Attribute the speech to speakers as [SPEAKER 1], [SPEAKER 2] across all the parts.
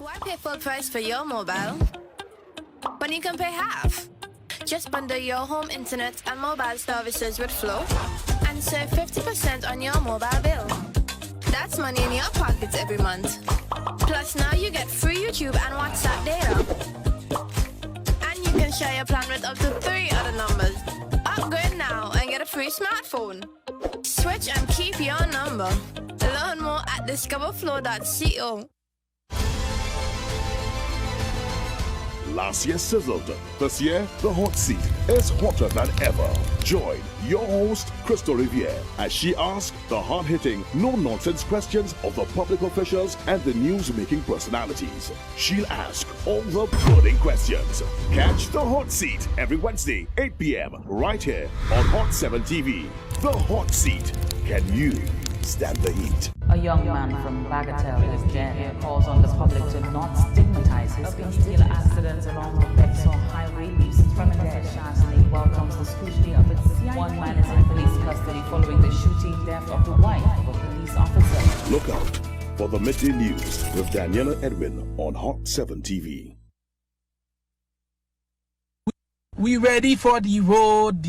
[SPEAKER 1] Why pay full price for your mobile when you can pay half? Just bundle your home internet and mobile services with Flow and save 50% on your mobile bill. That's money in your pockets every month. Plus now you get free YouTube and WhatsApp data. And you can share your plan with up to 3 other numbers. Upgrade now and get a free smartphone. Switch and keep your number. Learn more at discoverflow.co.
[SPEAKER 2] Last year sizzled. This year, the hot seat is hotter than ever. Join your host, Crystal Riviere, as she asks the hard-hitting, no-nonsense questions of the public officials and the news-making personalities. She'll ask all the burning questions. Catch the hot seat every Wednesday, 8 p.m. right here on Hot 7 TV. The hot seat. Can you stand the heat?
[SPEAKER 3] A young man from Bagatelle is jailed. Calls on the public to not stigmatize his steel accidents along the Bexar Highway. From Shastley welcomes the scrutiny of its CI. One man is in police custody following the shooting death of the wife of a police officer.
[SPEAKER 2] Look out for the midday news with Daniela Edwin on Hot 7 TV.
[SPEAKER 4] We ready for the road.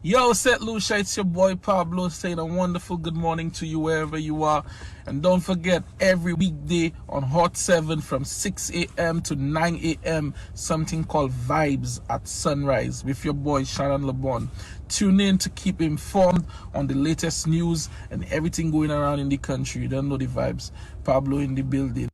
[SPEAKER 4] Yo, Saint Lucia, it's your boy Pablo saying a wonderful good morning to you wherever you are. And don't forget, every weekday on Hot 7 from 6 a.m. to 9 a.m. something called Vibes at Sunrise with your boy Shannon LeBon. Tune in to keep informed on the latest news and everything going around in the country. You don't know the vibes. Pablo in the building.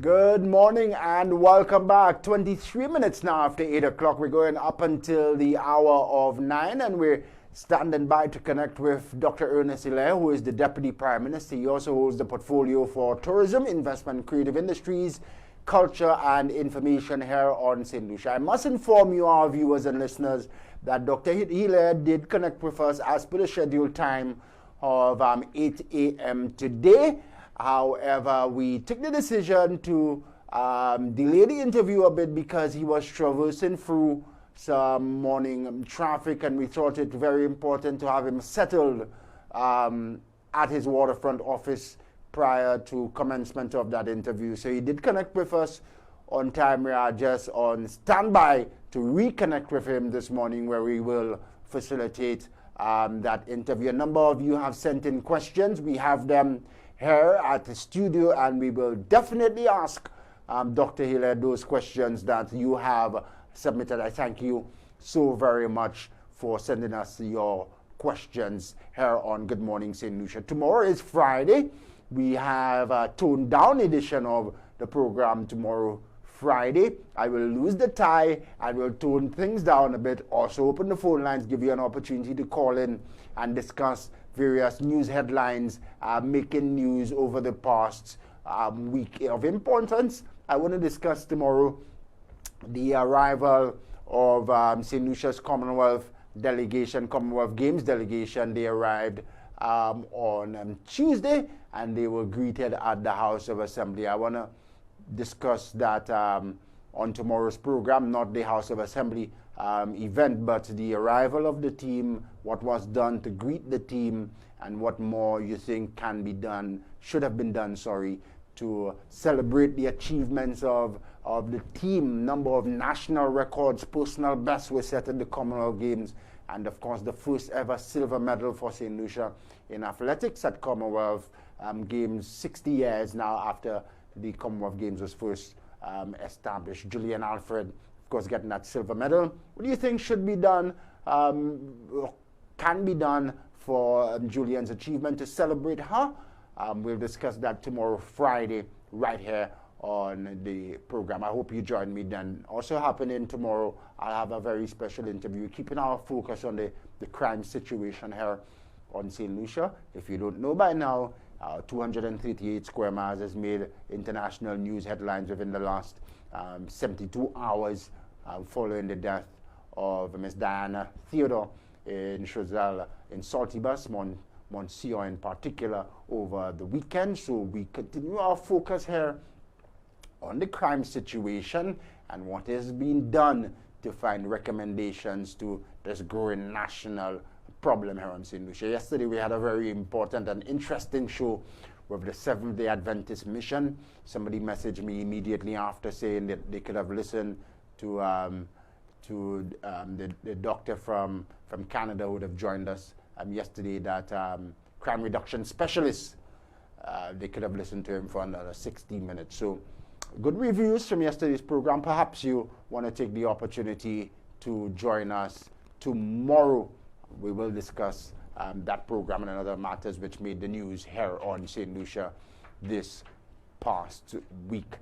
[SPEAKER 5] Good morning and welcome back. 23 minutes now after 8 o'clock. We're going up until the hour of 9 and we're standing by to connect with Dr. Ernest Hilaire, who is the Deputy Prime Minister. He also holds the portfolio for tourism, investment, creative industries, culture and information here on St. Lucia. I must inform you, our viewers and listeners, that Dr. Hilaire did connect with us as per the scheduled time of 8 a.m. today. However, we took the decision to delay the interview a bit because he was traversing through some morning traffic and we thought it very important to have him settled at his waterfront office prior to commencement of that interview. So he did connect with us on time. We are just on standby to reconnect with him this morning where we will facilitate that interview. A number of you have sent in questions. We have them here at the studio and we will definitely ask Dr. Hilaire those questions that you have submitted. I thank you so very much for sending us your questions here on Good Morning St. Lucia. Tomorrow is Friday. We have a toned down edition of the program tomorrow, Friday. I will lose the tie and will tone things down a bit. Also open the phone lines, give you an opportunity to call in and discuss various news headlines making news over the past week of importance. I want to discuss tomorrow the arrival of St. Lucia's Commonwealth Games delegation. They arrived on Tuesday and they were greeted at the House of Assembly. I want to discuss that on tomorrow's program, not the House of Assembly event, but the arrival of the team, what was done to greet the team, and what more you think can be done, should have been done, to celebrate the achievements of the team. Number of national records, personal bests were set at the Commonwealth Games, and of course the first ever silver medal for St. Lucia in athletics at Commonwealth Games, 60 years now after the Commonwealth Games was first established. Julian Alfred, of course, getting that silver medal. What do you think should be done, can be done for Julian's achievement to celebrate her? We'll discuss that tomorrow, Friday, right here on the program. I hope you join me then. Also happening tomorrow, I'll have a very special interview, keeping our focus on the crime situation here on St. Lucia. If you don't know by now, 238 square miles has made international news headlines within the last 72 hours following the death of Miss Diana Theodore in Choiseul in Saltybus, Monsieur in particular over the weekend. So we continue our focus here on the crime situation and what is being done to find recommendations to this growing national problem here on St. Lucia. Yesterday we had a very important and interesting show with the Seventh-day Adventist Mission. Somebody messaged me immediately after saying that they could have listened to the doctor from Canada who would have joined us yesterday, that crime reduction specialist. They could have listened to him for another 60 minutes. So good reviews from yesterday's program. Perhaps you want to take the opportunity to join us tomorrow. We will discuss that program and other matters which made the news here on St. Lucia this past week.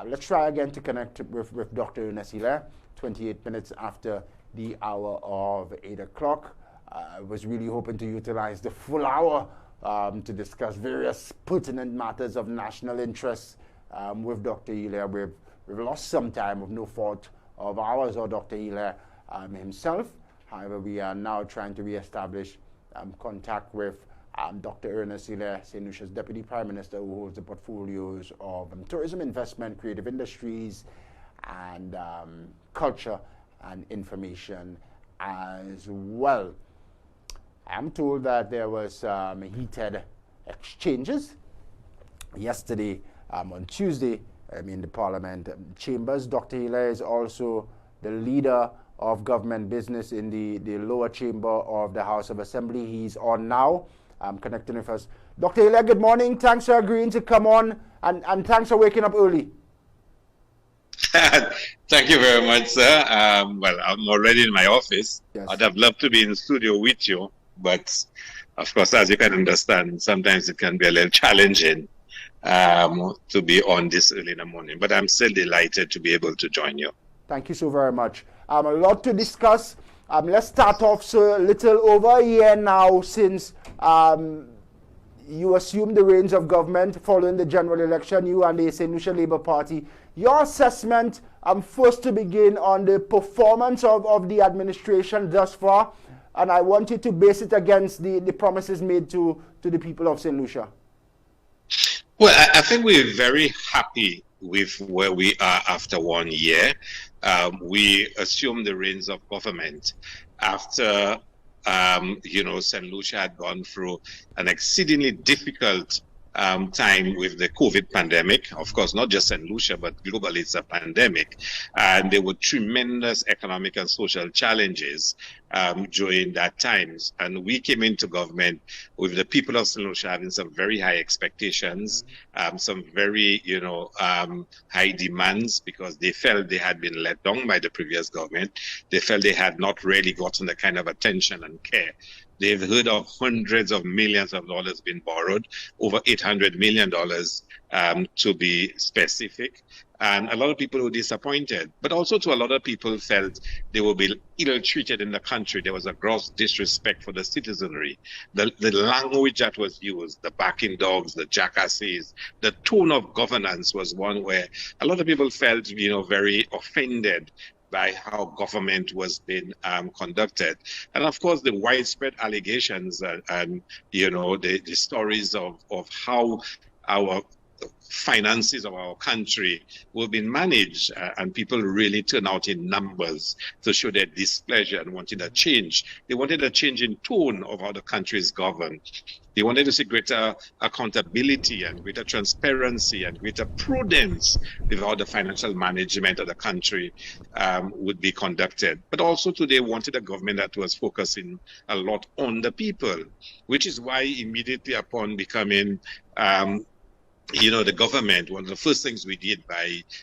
[SPEAKER 5] Let's try again to connect with Dr. Ernest Hilaire, 28 minutes after the hour of 8 o'clock. I was really hoping to utilize the full hour to discuss various pertinent matters of national interest with Dr. Hilaire. We've lost some time of no fault of ours or Dr. Hilaire himself. However, we are now trying to reestablish contact with Dr. Ernest Hilaire, St. Lucia's Deputy Prime Minister, who holds the portfolios of tourism, investment, creative industries, and culture and information as well. I'm told that there was heated exchanges yesterday on Tuesday in the Parliament chambers. Dr. Hilaire is also the leader of government business in the lower chamber of the House of Assembly. He's on now, connecting with us. Dr. Hilaire, good morning. Thanks for agreeing to come on, and thanks for waking up early.
[SPEAKER 6] Thank you very much, sir. Well, I'm already in my office.
[SPEAKER 5] Yes.
[SPEAKER 6] I'd have loved to be in the studio with you, but of course, as you can understand, sometimes it can be a little challenging to be on this early in the morning. But I'm still delighted to be able to join you.
[SPEAKER 5] Thank you so very much. A lot to discuss. Let's start off, sir, a little over a year now since you assumed the reins of government following the general election, you and the Saint Lucia Labour Party. Your assessment, first to begin, on the performance of the administration thus far, and I want you to base it against the promises made to the people of St. Lucia.
[SPEAKER 6] Well, I think we're very happy with where we are after 1 year. We assumed the reins of government after, St. Lucia had gone through an exceedingly difficult time with the COVID pandemic. Of course, not just St. Lucia, but globally it's a pandemic. And there were tremendous economic and social challenges during that times. And we came into government with the people of St. Lucia having some very high expectations, some very, high demands, because they felt they had been let down by the previous government. They felt they had not really gotten the kind of attention and care. They've heard of hundreds of millions of dollars being borrowed, over $800 million to be specific. And a lot of people were disappointed, but also to a lot of people felt they will be ill-treated in the country. There was a gross disrespect for the citizenry. The language that was used, the backing dogs, the jackasses, the tone of governance was one where a lot of people felt, very offended by how government was being conducted. And of course, the widespread allegations and the stories of how our finances of our country were being managed, and people really turn out in numbers to show their displeasure and wanted a change. They wanted a change in tone of how the country is governed. They wanted to see greater accountability and greater transparency and greater prudence with how the financial management of the country would be conducted. But also they wanted a government that was focusing a lot on the people, which is why immediately upon becoming the government, one of the first things we did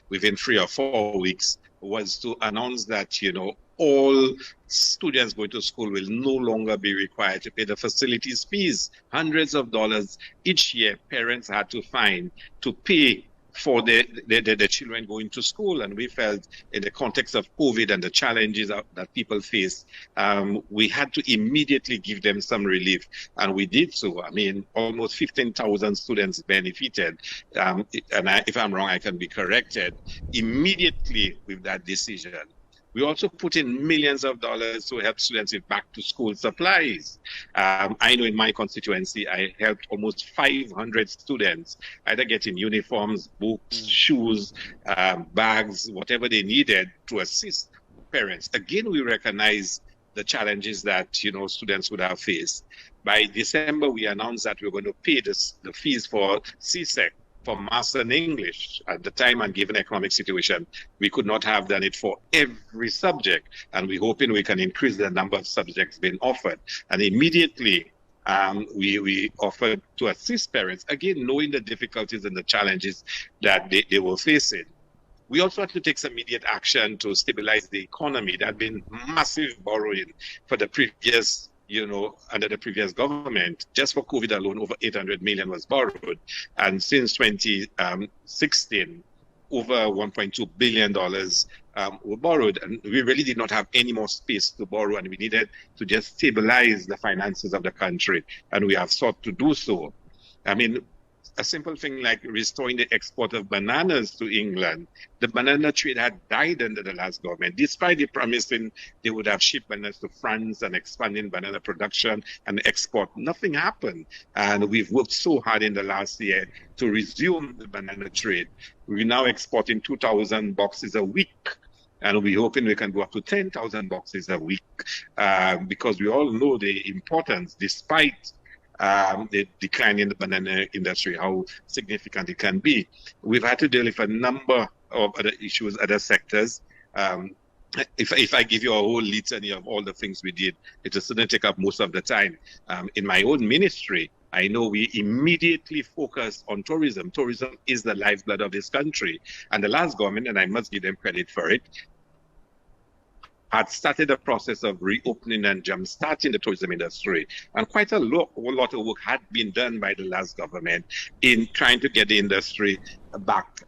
[SPEAKER 6] within 3 or 4 weeks was to announce that, all students going to school will no longer be required to pay the facilities fees. Hundreds of dollars each year parents had to find to pay for the children going to school. And we felt in the context of COVID and the challenges that people face, we had to immediately give them some relief. And we did so. I mean, almost 15,000 students benefited. If I'm wrong, I can be corrected. Immediately with that decision, We also put in millions of dollars to help students with back-to-school supplies. I know in my constituency, I helped almost 500 students either getting uniforms, books, shoes, bags, whatever they needed to assist parents. Again, we recognize the challenges that students would have faced. By December, we announced that we were going to pay the fees for CSEC, for Master in English. At the time and given economic situation, we could not have done it for every subject, and we're hoping we can increase the number of subjects being offered. And immediately, we offered to assist parents, again, knowing the difficulties and the challenges that they were facing. We also had to take some immediate action to stabilize the economy. There had been massive borrowing for the previous under the previous government. Just for COVID alone, over 800 million was borrowed. And since 2016, over $1.2 billion were borrowed. And we really did not have any more space to borrow, and we needed to just stabilize the finances of the country. And we have sought to do so. I mean, a simple thing like restoring the export of bananas to England. The banana trade had died under the last government, despite the promising they would have shipped bananas to France and expanding banana production and export. Nothing happened. And we've worked so hard in the last year to resume the banana trade. We're now exporting 2,000 boxes a week. And we're hoping we can go up to 10,000 boxes a week, because we all know the importance, despite the decline in the banana industry, how significant it can be. We've had to deal with a number of other issues, other sectors. If I give you a whole litany of all the things we did, it will certainly take up most of the time. In my own ministry, I know we immediately focused on tourism. Tourism is the lifeblood of this country. And the last government, and I must give them credit for it, had started a process of reopening and jump-starting the tourism industry. And quite a lot of work had been done by the last government in trying to get the industry back,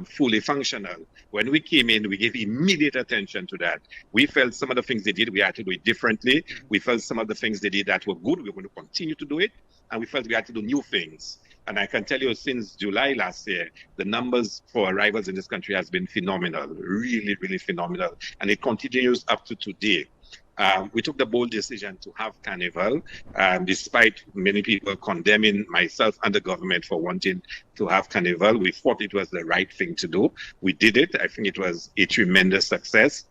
[SPEAKER 6] fully functional. When we came in, we gave immediate attention to that. We felt some of the things they did, we had to do it differently. We felt some of the things they did that were good, we were going to continue to do it. And we felt we had to do new things. And I can tell you, since July last year, the numbers for arrivals in this country has been phenomenal, really, really phenomenal. And it continues up to today. We took the bold decision to have Carnival, despite many people condemning myself and the government for wanting to have Carnival. We thought it was the right thing to do. We did it. I think it was a tremendous success.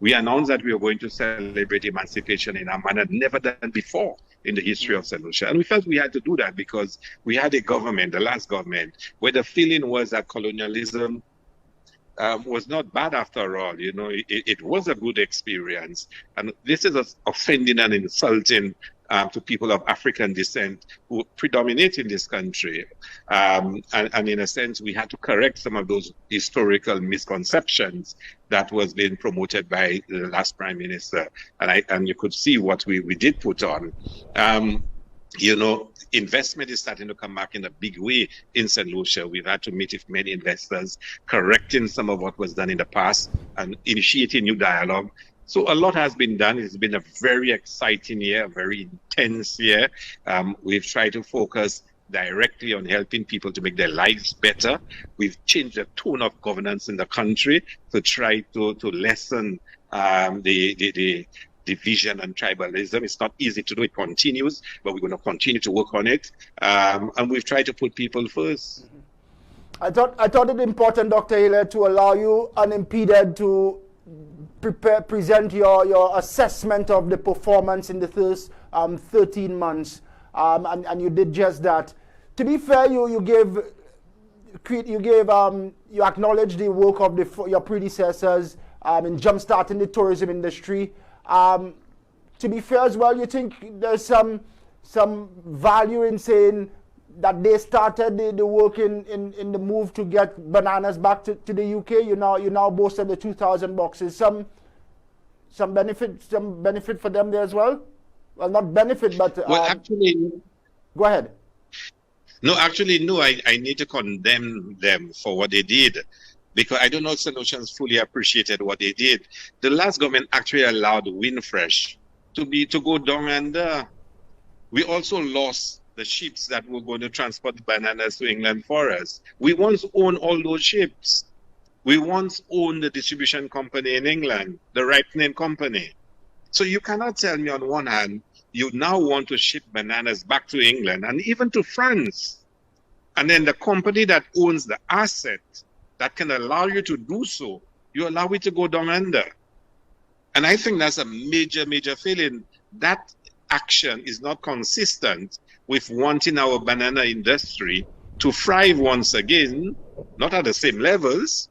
[SPEAKER 6] We announced that we were going to celebrate emancipation in a manner never done before in the history of Saint Lucia. And we felt we had to do that because we had a government, the last government, where the feeling was that colonialism was not bad after all. It was a good experience. And this is offending and insulting to people of African descent who predominate in this country. And in a sense, we had to correct some of those historical misconceptions that was being promoted by the last Prime Minister. And you could see what we did put on. Investment is starting to come back in a big way in St. Lucia. We've had to meet with many investors, correcting some of what was done in the past and initiating new dialogue. So a lot has been done. It's been a very exciting year, a very intense year. We've tried to focus directly on helping people to make their lives better. We've changed the tone of governance in the country to try to lessen the division and tribalism. It's not easy to do. It continues, but we're going to continue to work on it. And we've tried to put people first.
[SPEAKER 5] I thought it important, Dr. Hilaire, to allow you unimpeded to present your assessment of the performance in the first 13 months, and you did just that. To be fair, you acknowledged the work of your predecessors in jump-starting the tourism industry. To be fair as well, you think there's some value in saying that they started the work in the move to get bananas back to the UK. You now boasted the 2,000 boxes. Some benefit for them there as well. Well, not benefit, but
[SPEAKER 6] actually,
[SPEAKER 5] go ahead.
[SPEAKER 6] No, actually, no. I need to condemn them for what they did, because I don't know if St. Lucians fully appreciated what they did. The last government actually allowed Windfresh to go down under. We also lost the ships that were going to transport bananas to England for us. We once owned all those ships. We once owned the distribution company in England, the ripening company. So you cannot tell me on one hand, you now want to ship bananas back to England and even to France. And then the company that owns the asset that can allow you to do so, you allow it to go down under. And I think that's a major, major failing. That action is not consistent with wanting our banana industry to thrive once again, not at the same levels,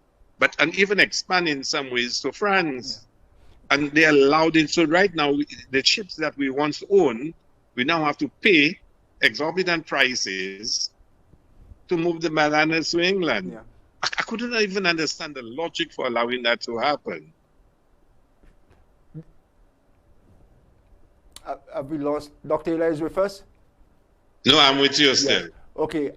[SPEAKER 6] and even expand in some ways to France. Yeah. And they allowed it. So right now, the chips that we once owned, we now have to pay exorbitant prices to move the bananas to England. Yeah. I couldn't even understand the logic for allowing that to happen.
[SPEAKER 5] Have we lost? Dr. Hilaire is with us?
[SPEAKER 6] No, I'm with you still.
[SPEAKER 5] Yeah. Okay.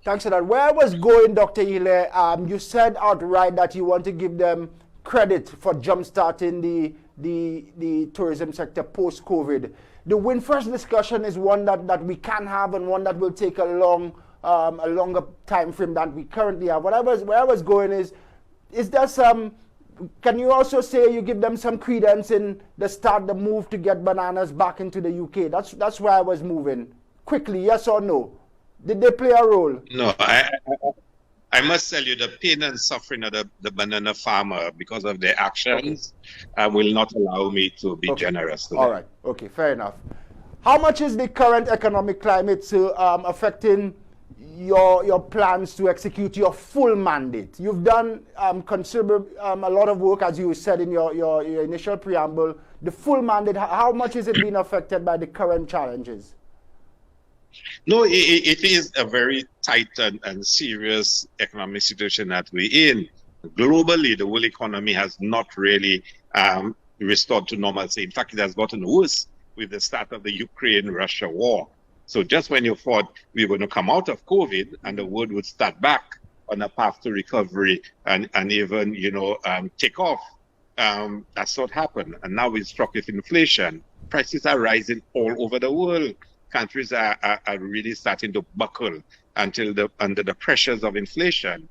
[SPEAKER 5] Thanks for that. Where I was going, Dr. Hilaire, you said outright that you want to give them credit for jumpstarting the tourism sector post-COVID. The Windfirst discussion is one that we can have and one that will take a longer time frame than we currently have. Where I was going is there some, can you also say you give them some credence in the move to get bananas back into the UK? That's where I was moving. Quickly, yes or no? Did they play a role?
[SPEAKER 6] No, I must tell you the pain and suffering of the banana farmer because of their actions will not allow me to be generous to them.
[SPEAKER 5] All right, okay, fair enough. How much is the current economic climate affecting your plans to execute your full mandate? You've done considerable, a lot of work, as you said in your initial preamble. The full mandate, how much is it being affected by the current challenges?
[SPEAKER 6] No, it is a very tight and serious economic situation that we're in. Globally, the world economy has not really restored to normalcy. In fact, it has gotten worse with the start of the Ukraine-Russia war. So just when you thought we were going to come out of COVID and the world would start back on a path to recovery and even, take off, that's not happened. And now we're struck with inflation. Prices are rising all over the world. Countries are really starting to buckle under the pressures of inflation.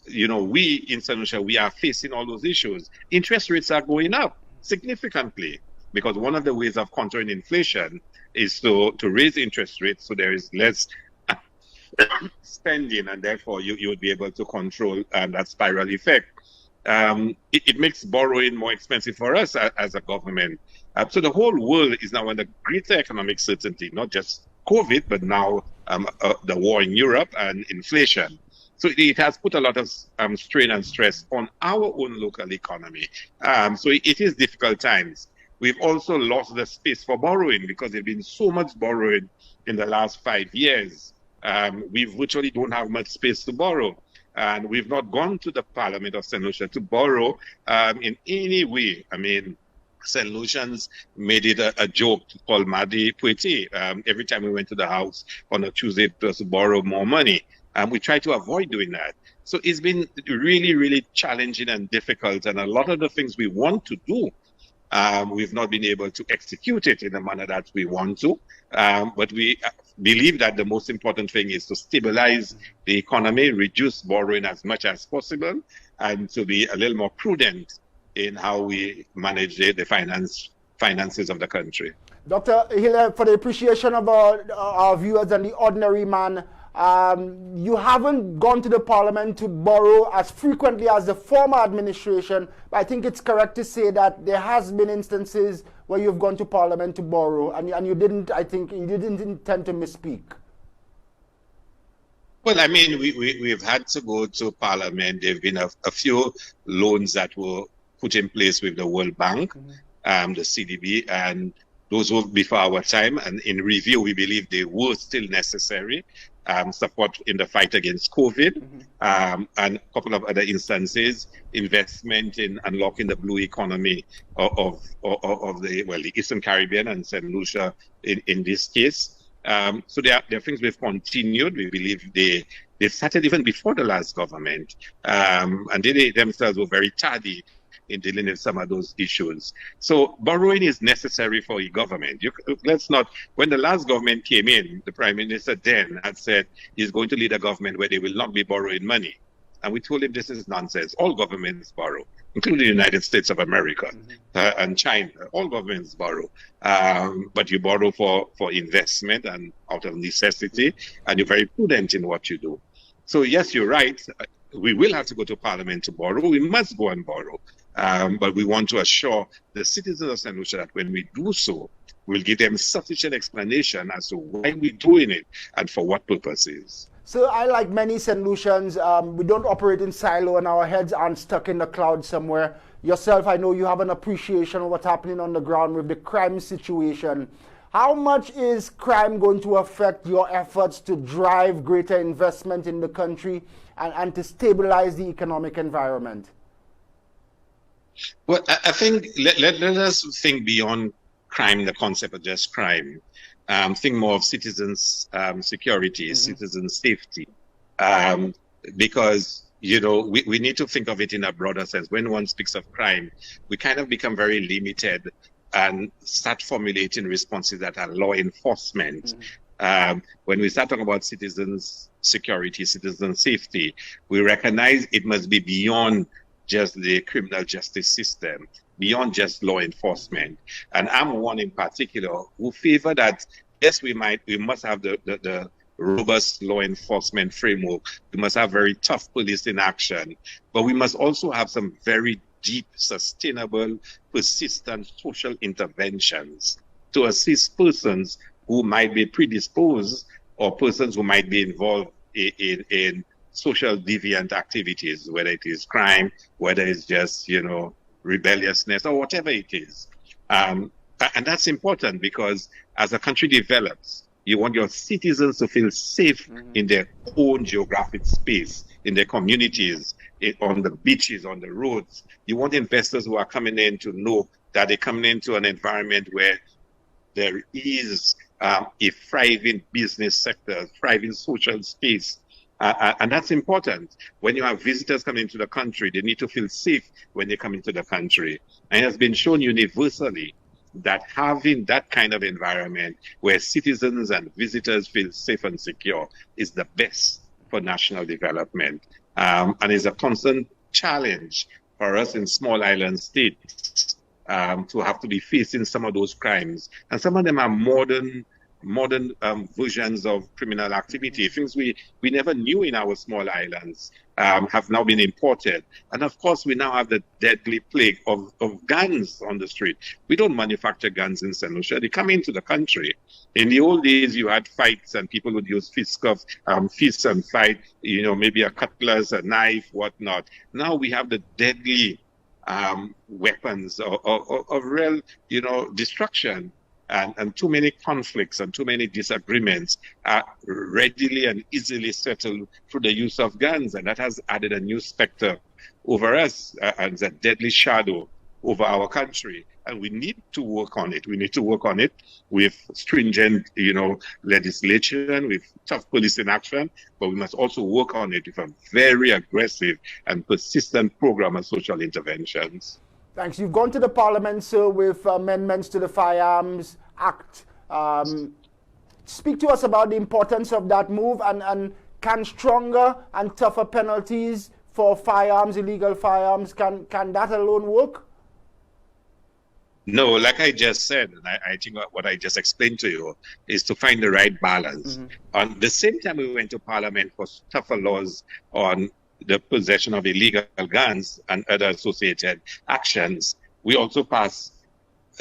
[SPEAKER 6] We in Saint Lucia, we are facing all those issues. Interest rates are going up significantly because one of the ways of countering inflation is to raise interest rates so there is less spending, and therefore you would be able to control that spiral effect. It makes borrowing more expensive for us as a government. So the whole world is now under greater economic certainty, not just COVID, but now the war in Europe and inflation. So it has put a lot of strain and stress on our own local economy. So it is difficult times. We've also lost the space for borrowing because there's been so much borrowing in the last 5 years. We virtually don't have much space to borrow. And we've not gone to the Parliament of Saint Lucia to borrow in any way. I mean, Saint Lucians made it a joke to call Madi Pueti. Every time we went to the house on a Tuesday to borrow more money. We try to avoid doing that. So it's been really, really challenging and difficult. And a lot of the things we want to do, we've not been able to execute it in the manner that we want to. But we believe that the most important thing is to stabilize the economy, reduce borrowing as much as possible, and to be a little more prudent in how we manage the finances of the country.
[SPEAKER 5] Dr. Hilaire, for the appreciation of our viewers and the ordinary man, you haven't gone to the Parliament to borrow as frequently as the former administration. But I think it's correct to say that there has been instances where you've gone to Parliament to borrow, and you didn't, I think, you didn't intend to misspeak.
[SPEAKER 6] Well, I mean, we've had to go to Parliament. There have been a few loans that were put in place with the World Bank, the CDB, and those were before our time. And in review, we believe they were still necessary. Support in the fight against COVID, and a couple of other instances, investment in unlocking the blue economy of the Eastern Caribbean and Saint Lucia in this case. So there are things we've continued. We believe they started even before the last government, and they themselves were very tardy in dealing with some of those issues. So borrowing is necessary for a government. When the last government came in, the Prime Minister then had said he's going to lead a government where they will not be borrowing money. And we told him this is nonsense. All governments borrow, including the United States of America and China. All governments borrow. But you borrow for investment and out of necessity, and you're very prudent in what you do. So yes, you're right. We will have to go to Parliament to borrow. We must go and borrow. But we want to assure the citizens of St. Lucia that when we do so, we'll give them sufficient explanation as to why we're doing it and for what purposes.
[SPEAKER 5] So I, like many St. Lucians, we don't operate in silo and our heads aren't stuck in the clouds somewhere. Yourself, I know you have an appreciation of what's happening on the ground with the crime situation. How much is crime going to affect your efforts to drive greater investment in the country and to stabilize the economic environment?
[SPEAKER 6] Well, I think let us think beyond crime, the concept of just crime. Think more of citizens' security, citizen safety, because we need to think of it in a broader sense. When one speaks of crime, we kind of become very limited and start formulating responses that are law enforcement. When we start talking about citizens' security, citizen safety, we recognize it must be beyond just the criminal justice system, beyond just law enforcement. And I'm one in particular who favor that, yes, we must have the robust law enforcement framework. We must have very tough police in action, but we must also have some very deep, sustainable, persistent social interventions to assist persons who might be predisposed or persons who might be involved in social deviant activities, whether it is crime, whether it's just, rebelliousness or whatever it is. And that's important because as a country develops, you want your citizens to feel safe in their own geographic space, in their communities, on the beaches, on the roads. You want investors who are coming in to know that they're coming into an environment where there is a thriving business sector, thriving social space. And that's important. When you have visitors coming into the country, they need to feel safe when they come into the country. And it has been shown universally that having that kind of environment where citizens and visitors feel safe and secure is the best for national development. And is a constant challenge for us in small island states to have to be facing some of those crimes. And some of them are modern versions of criminal activity. Things we never knew in our small islands have now been imported. And of course, we now have the deadly plague of guns on the street. We don't manufacture guns in St. Lucia. They come into the country. In the old days, you had fights and people would use fists and fight, maybe a cutlass, a knife, whatnot. Now we have the deadly weapons of real, destruction. And too many conflicts and too many disagreements are readily and easily settled through the use of guns. And that has added a new specter over us and a deadly shadow over our country. And we need to work on it. We need to work on it with stringent, legislation, with tough police in action. But we must also work on it with a very aggressive and persistent program of social interventions.
[SPEAKER 5] Thanks. You've gone to the Parliament, sir, with amendments to the Firearms Act. Speak to us about the importance of that move and can stronger and tougher penalties for firearms, illegal firearms, can that alone work?
[SPEAKER 6] No, like I just said, and I think what I just explained to you is to find the right balance. At the same time, we went to Parliament for tougher laws on the possession of illegal guns and other associated actions. We also passed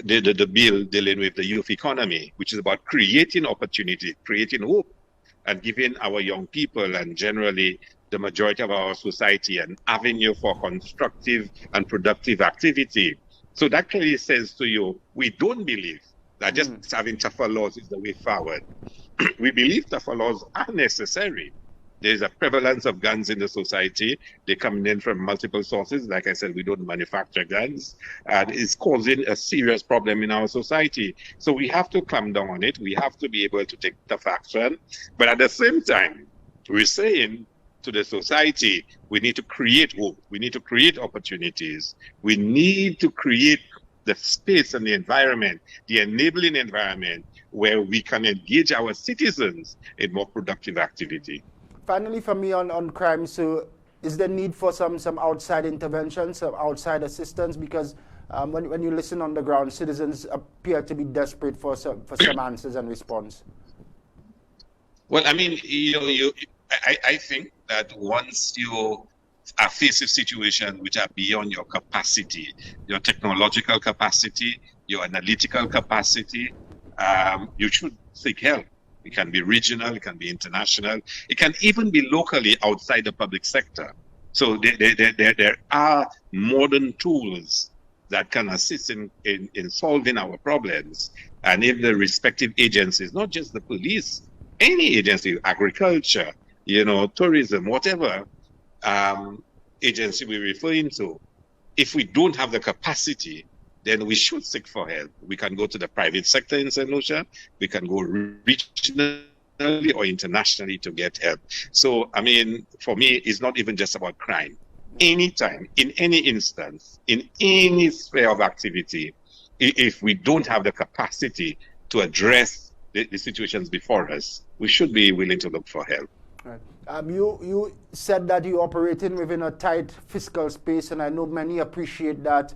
[SPEAKER 6] the bill dealing with the youth economy, which is about creating opportunity, creating hope, and giving our young people and generally the majority of our society an avenue for constructive and productive activity. So that clearly says to you, we don't believe that just having tougher laws is the way forward. We believe tougher laws are necessary. There's a prevalence of guns in the society. They're coming in from multiple sources. Like I said, we don't manufacture guns. And it's causing a serious problem in our society. So we have to clamp down on it. We have to be able to take tough action. But at the same time, we're saying to the society, we need to create hope. We need to create opportunities. We need to create the space and the environment, the enabling environment where we can engage our citizens in more productive activity.
[SPEAKER 5] Finally, for me on crime, so is there need for some outside intervention, some outside assistance? Because when you listen on the ground, citizens appear to be desperate for some answers and response.
[SPEAKER 6] Well, I mean, I think that once you are faced with situations which are beyond your capacity, your technological capacity, your analytical capacity, you should seek help. It can be regional, it can be international, it can even be locally outside the public sector. So there are modern tools that can assist in solving our problems. And if the respective agencies, not just the police, any agency, agriculture, tourism, whatever agency we're referring to, if we don't have the capacity, then we should seek for help. We can go to the private sector in St. Lucia. We can go regionally or internationally to get help. So, I mean, for me, it's not even just about crime. Anytime, in any instance, in any sphere of activity, if we don't have the capacity to address the situations before us, we should be willing to look for help.
[SPEAKER 5] Right. You said that you're operating within a tight fiscal space, and I know many appreciate that.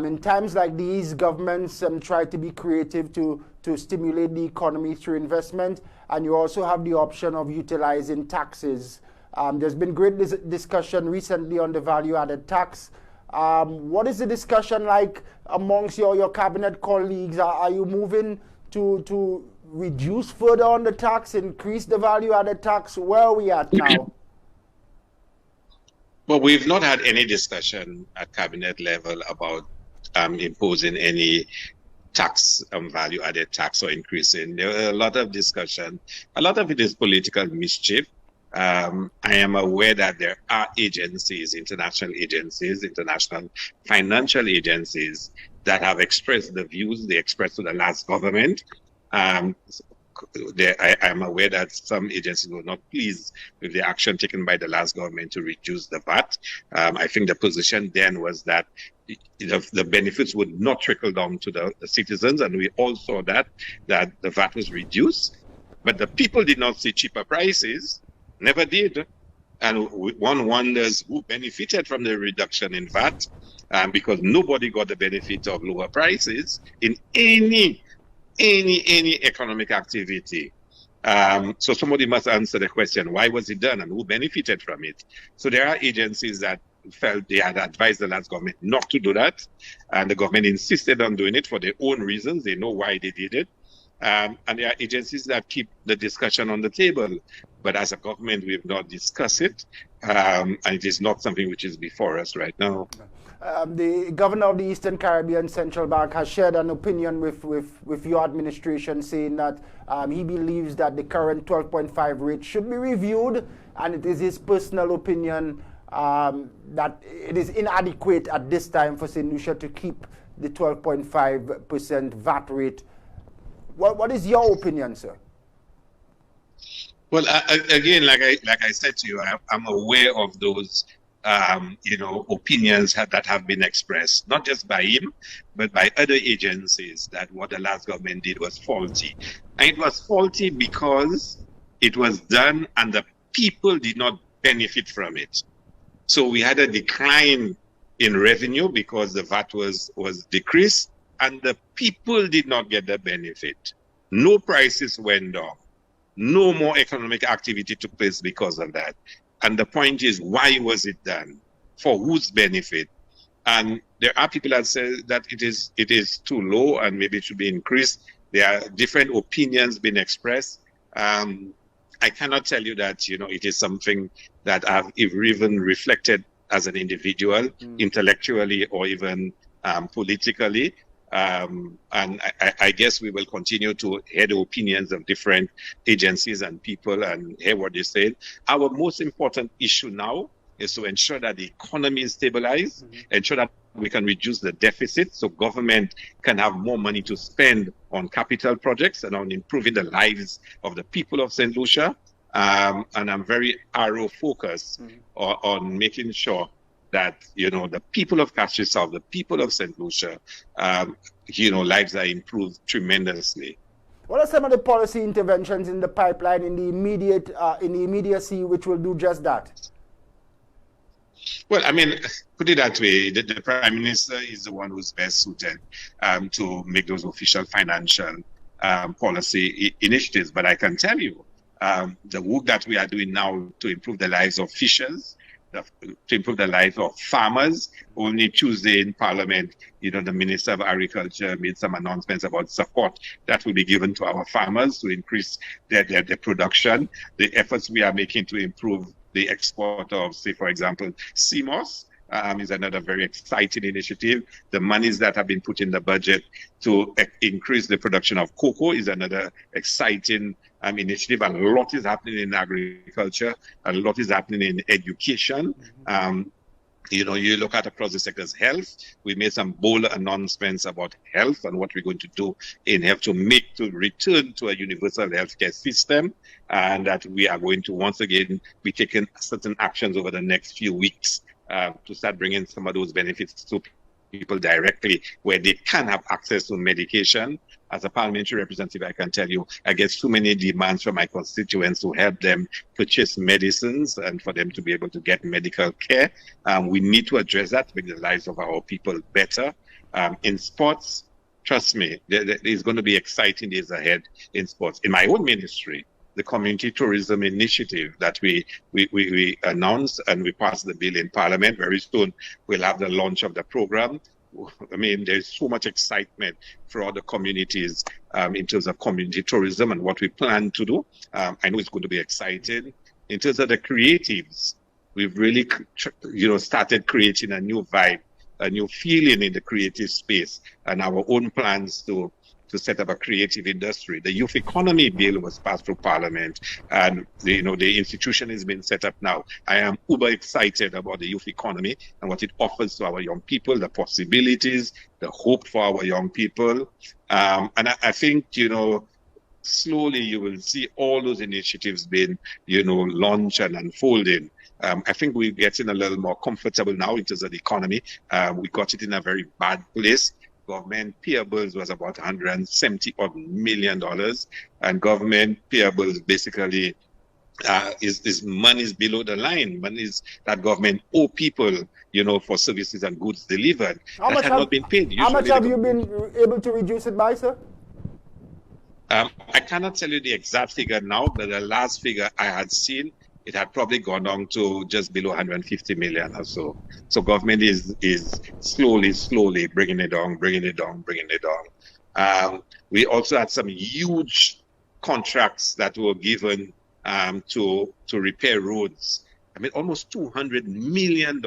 [SPEAKER 5] In times like these, governments try to be creative to stimulate the economy through investment, and you also have the option of utilizing taxes. There's been great discussion recently on the value-added tax. What is the discussion like amongst your cabinet colleagues? Are you moving to reduce further on the tax, increase the value-added tax? Where are we at now?
[SPEAKER 6] Well, we've not had any discussion at cabinet level about imposing any tax, value-added tax or increasing. There are a lot of discussion. A lot of it is political mischief. I am aware that there are agencies, international financial agencies that have expressed the views they expressed to the last government. I am aware that some agencies were not pleased with the action taken by the last government to reduce the VAT. I think the position then was that the benefits would not trickle down to the citizens, and we all saw that the VAT was reduced, but the people did not see cheaper prices, never did. And one wonders who benefited from the reduction in VAT, because nobody got the benefit of lower prices in any economic activity. So somebody must answer the question, why was it done and who benefited from it? So there are agencies that felt they had advised the last government not to do that, and the government insisted on doing it for their own reasons. They know why they did it. And there are agencies that keep the discussion on the table, but as a government we have not discussed it, and it is not something which is before us right now.
[SPEAKER 5] The governor of the Eastern Caribbean Central Bank has shared an opinion with your administration, saying that he believes that the current 12.5 rate should be reviewed, and it is his personal opinion that it is inadequate at this time for St. Lucia to keep the 12.5% VAT rate. What is your opinion, sir?
[SPEAKER 6] Well, again, like I said to you, I'm aware of those opinions that have been expressed, not just by him, but by other agencies, that what the last government did was faulty. And it was faulty because it was done and the people did not benefit from it. So we had a decline in revenue because the VAT was decreased and the people did not get the benefit. No prices went down. No more economic activity took place because of that. And the point is, why was it done? For whose benefit? And there are people that say that it is too low and maybe it should be increased. There are different opinions being expressed. I cannot tell you that it is something that I've even reflected as an individual, intellectually or even politically. And I guess we will continue to hear the opinions of different agencies and people and hear what they say. Our most important issue now is to ensure that the economy is stabilized, ensure that we can reduce the deficit so government can have more money to spend on capital projects and on improving the lives of the people of St. Lucia. And I'm very focused on making sure that, the people of Castries South, the people of St. Lucia, lives are improved tremendously.
[SPEAKER 5] What are some of the policy interventions in the pipeline in the immediacy which will do just that?
[SPEAKER 6] Well, I mean, put it that way, the Prime Minister is the one who's best suited to make those official financial policy initiatives. But I can tell you, the work that we are doing now to improve the lives of fishers, to improve the lives of farmers. Only Tuesday in Parliament, the Minister of Agriculture made some announcements about support that will be given to our farmers to increase their production. The efforts we are making to improve the export of, say, for example, sea moss is another very exciting initiative. The monies that have been put in the budget to increase the production of cocoa is another exciting initiative. A lot is happening in agriculture. A lot is happening in education. You look at across the sectors, health. We made some bold announcements about health and what we're going to do in health to return to a universal healthcare system, and that we are going to once again be taking certain actions over the next few weeks to start bringing some of those benefits to people directly where they can have access to medication. As a parliamentary representative, I can tell you, I get so many demands from my constituents to help them purchase medicines and for them to be able to get medical care. We need to address that to make the lives of our people better. In sports, trust me, there's going to be exciting days ahead in sports. In my own ministry, the community tourism initiative that we announced and we passed the bill in Parliament. Very soon, we'll have the launch of the program. I mean, there's so much excitement for all the communities in terms of community tourism and what we plan to do. I know it's going to be exciting. In terms of the creatives, we've really, started creating a new vibe, a new feeling in the creative space, and our own plans to set up a creative industry. The youth economy bill was passed through Parliament, and the institution has been set up now. I am uber excited about the youth economy and what it offers to our young people, the possibilities, the hope for our young people. And I think, slowly you will see all those initiatives being, launched and unfolding. I think we're getting a little more comfortable now in terms of the economy. We got it in a very bad place. Government payables was about $170 million, and government payables basically is monies below the line, monies that government owe people, for services and goods delivered that had not been paid.
[SPEAKER 5] How much have you been able to reduce it by, sir?
[SPEAKER 6] I cannot tell you the exact figure now, but the last figure I had seen, it had probably gone down to just below 150 million or so. So government is slowly bringing it down. We also had some huge contracts that were given to repair roads. I mean, almost $200 million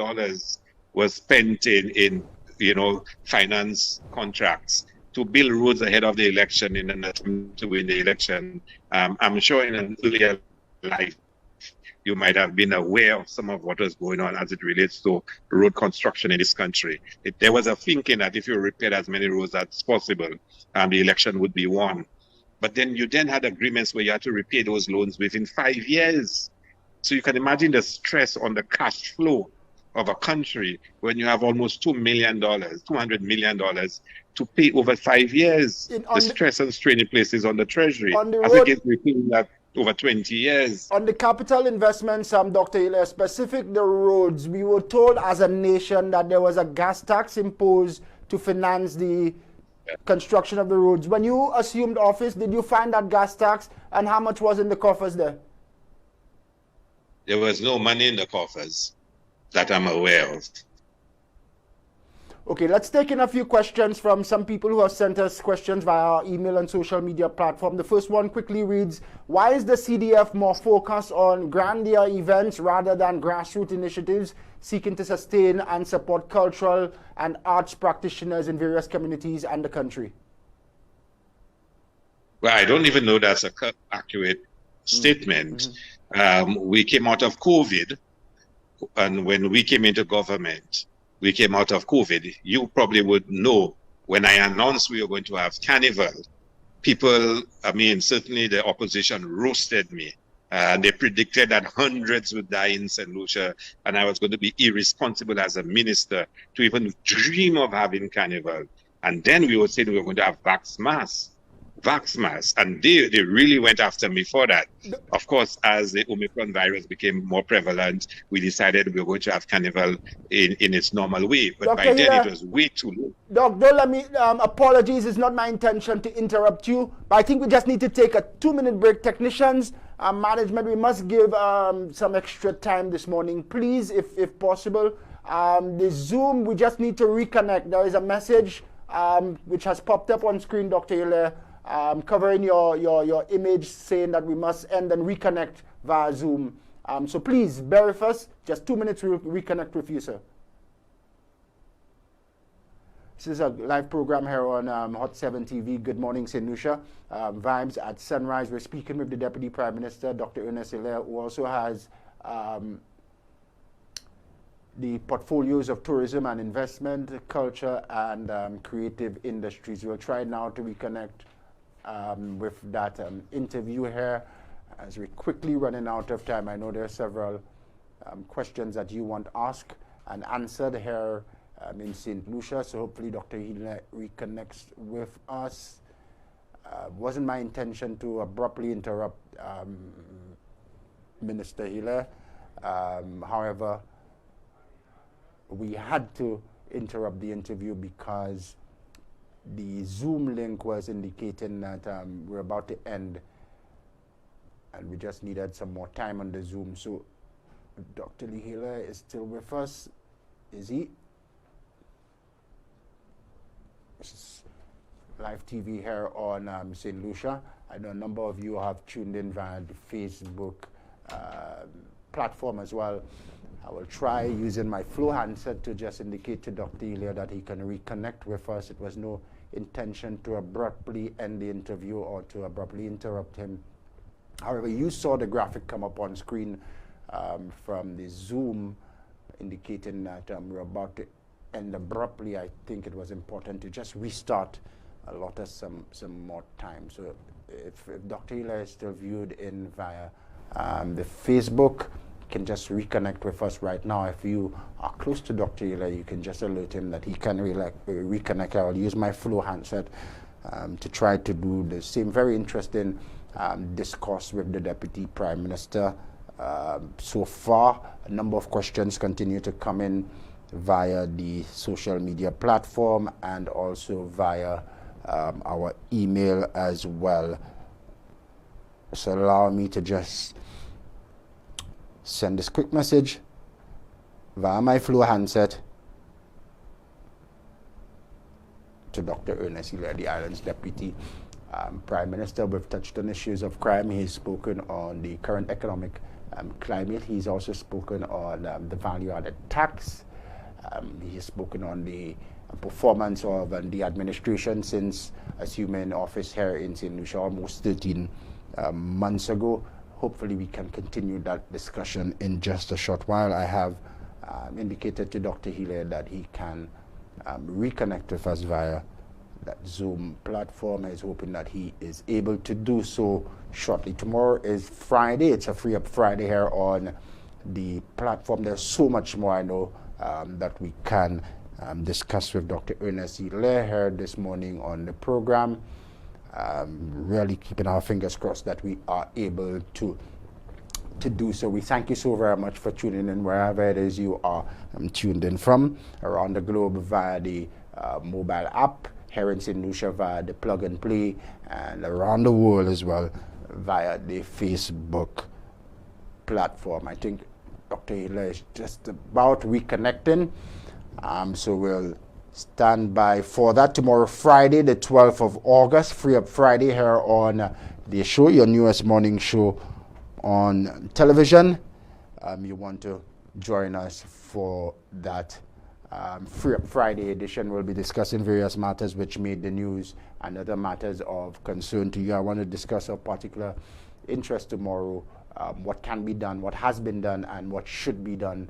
[SPEAKER 6] was spent in finance contracts to build roads ahead of the election in an attempt to win the election. I'm sure in an earlier life, you might have been aware of some of what was going on as it relates to road construction in this country. There was a thinking that if you repaired as many roads as possible, the election would be won. But then you had agreements where you had to repay those loans within 5 years. So you can imagine the stress on the cash flow of a country when you have almost $200 million to pay over 5 years. The stress and strain it places on the Treasury as against repaying that over 20 years.
[SPEAKER 5] On the capital investments, Dr. Hilaire, specific the roads, we were told as a nation that there was a gas tax imposed to finance the construction of the roads. When you assumed office, did you find that gas tax, and how much was in the coffers there?
[SPEAKER 6] There was no money in the coffers that I'm aware of.
[SPEAKER 5] Okay, let's take in a few questions from some people who have sent us questions via our email and social media platform. The first one quickly reads, why is the CDF more focused on grandeur events rather than grassroots initiatives seeking to sustain and support cultural and arts practitioners in various communities and the country?
[SPEAKER 6] Well, I don't even know that's an accurate statement. We came out of COVID, and when we came into government, we came out of COVID. You probably would know when I announced we were going to have carnival, people, certainly the opposition roasted me. They predicted that hundreds would die in St. Lucia, and I was going to be irresponsible as a minister to even dream of having carnival. And then we were saying we were going to have vax mass. vax masks, and they really went after me for that. Of course, as the Omicron virus became more prevalent, we decided we were going to have carnival in its normal way. But
[SPEAKER 5] Dr.
[SPEAKER 6] by then
[SPEAKER 5] Hilaire,
[SPEAKER 6] it was way too late.
[SPEAKER 5] Doc, don't let me, apologies, it's not my intention to interrupt you, but I think we just need to take a 2-minute break. Technicians, management, we must give some extra time this morning, please, if possible. The Zoom, we just need to reconnect. There is a message which has popped up on screen, Dr. Hilaire, covering your image, saying that we must end and reconnect via Zoom. So please bear with us. Just 2 minutes, we'll reconnect with you, sir. This is a live program here on Hot 7 TV. Good morning, Saint Lucia. Vibes at sunrise. We're speaking with the Deputy Prime Minister, Dr. Ernest Hilaire, who also has the portfolios of tourism and investment, culture, and creative industries. We'll try now to reconnect with that interview here as we're quickly running out of time. I know there are several questions that you want asked and answered here in St. Lucia, so hopefully Dr. Hilaire reconnects with us. Wasn't my intention to abruptly interrupt Minister Hilaire. However, we had to interrupt the interview because the Zoom link was indicating that we're about to end and we just needed some more time on the Zoom. So Dr. Hilaire is still with us. Is he? This is live TV here on St. Lucia. I know a number of you have tuned in via the Facebook platform as well. I will try using my Flow handset to just indicate to Dr. Hilaire that he can reconnect with us. It was no intention to abruptly end the interview or to abruptly interrupt him. However, you saw the graphic come up on screen from the Zoom indicating that we're about to end abruptly. I think it was important to just restart, allot us some more time. So if Dr. Hilaire is still viewed in via the Facebook, can just reconnect with us right now. If you are close to Dr. Hilaire, you can just alert him that he can reconnect. I'll use my Flow handset to try to do the same very interesting discourse with the Deputy Prime Minister. So far, a number of questions continue to come in via the social media platform and also via our email as well. So allow me to just send this quick message via my Flow handset to Dr. Ernest Hilaire, the island's Deputy Prime Minister. We've touched on issues of crime. He's spoken on the current economic climate. He's also spoken on the value-added tax. He has spoken on the performance of the administration since assuming office here in St. Lucia almost 13 months ago. Hopefully we can continue that discussion in just a short while. I have indicated to Dr. Hilaire that he can reconnect with us via that Zoom platform. I was hoping that he is able to do so shortly. Tomorrow is Friday. It's a Free Up Friday here on the platform. There's so much more I know that we can discuss with Dr. Ernest Hilaire here this morning on the program. Really keeping our fingers crossed that we are able to do so. We thank you so very much for tuning in wherever it is you are tuned in from around the globe via the mobile app, here in St. Lucia via the Plug and Play, and around the world as well via the Facebook platform. I think Dr. Hilaire is just about reconnecting, so we'll stand by for that. Tomorrow, Friday, the 12th of August, Free Up Friday here on the show, your newest morning show on television. You want to join us for that Free Up Friday edition. We'll be discussing various matters which made the news and other matters of concern to you. I want to discuss of particular interest tomorrow, what can be done, what has been done, and what should be done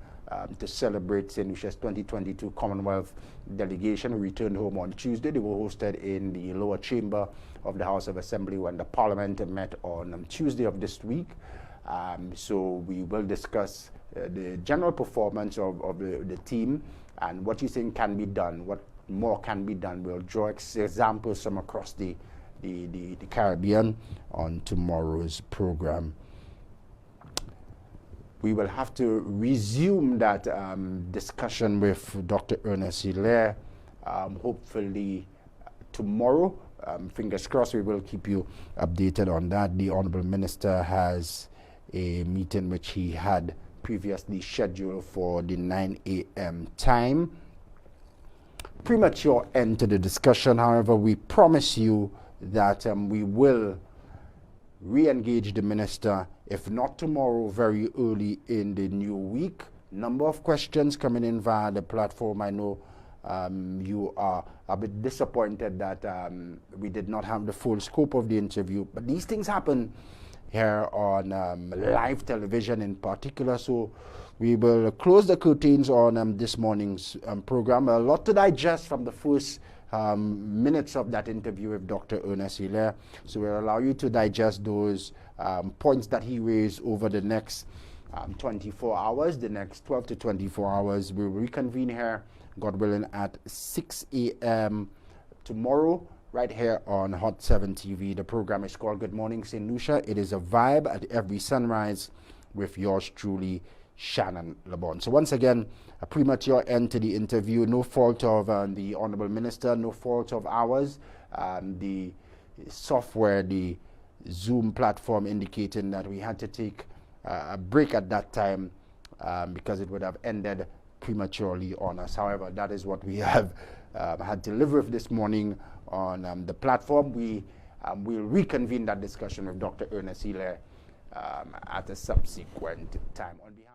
[SPEAKER 5] to celebrate St. Lucia's 2022 Commonwealth delegation who returned home on Tuesday. They were hosted in the lower chamber of the House of Assembly when the Parliament met on Tuesday of this week. So we will discuss the general performance of the team and what you think can be done, what more can be done. We'll draw examples from across the the Caribbean on tomorrow's program. We will have to resume that discussion with Dr. Ernest Hilaire, hopefully tomorrow. Fingers crossed, we will keep you updated on that. The Honourable Minister has a meeting which he had previously scheduled for the 9 a.m. time. Premature end to the discussion. However, we promise you that we will re-engage the Minister, if not tomorrow, very early in the new week. Number of questions coming in via the platform. I know you are a bit disappointed that we did not have the full scope of the interview, but these things happen here on live television in particular. So we will close the curtains on this morning's program. A lot to digest from the first minutes of that interview with Dr. Ernest Hilaire. So we'll allow you to digest those points that he raised over the next 24 hours, the next 12 to 24 hours. We'll reconvene here, God willing, at 6 a.m. tomorrow, right here on Hot 7 TV. The program is called Good Morning St. Lucia. It is a vibe at every sunrise with yours truly, Shannon LeBon. So once again, a premature end to the interview. No fault of the Honourable Minister, no fault of ours. The software, the Zoom platform indicating that we had to take a break at that time because it would have ended prematurely on us. However, that is what we have had to live with this morning on the platform. We will reconvene that discussion with Dr. Ernest Hilaire at a subsequent time. On behalf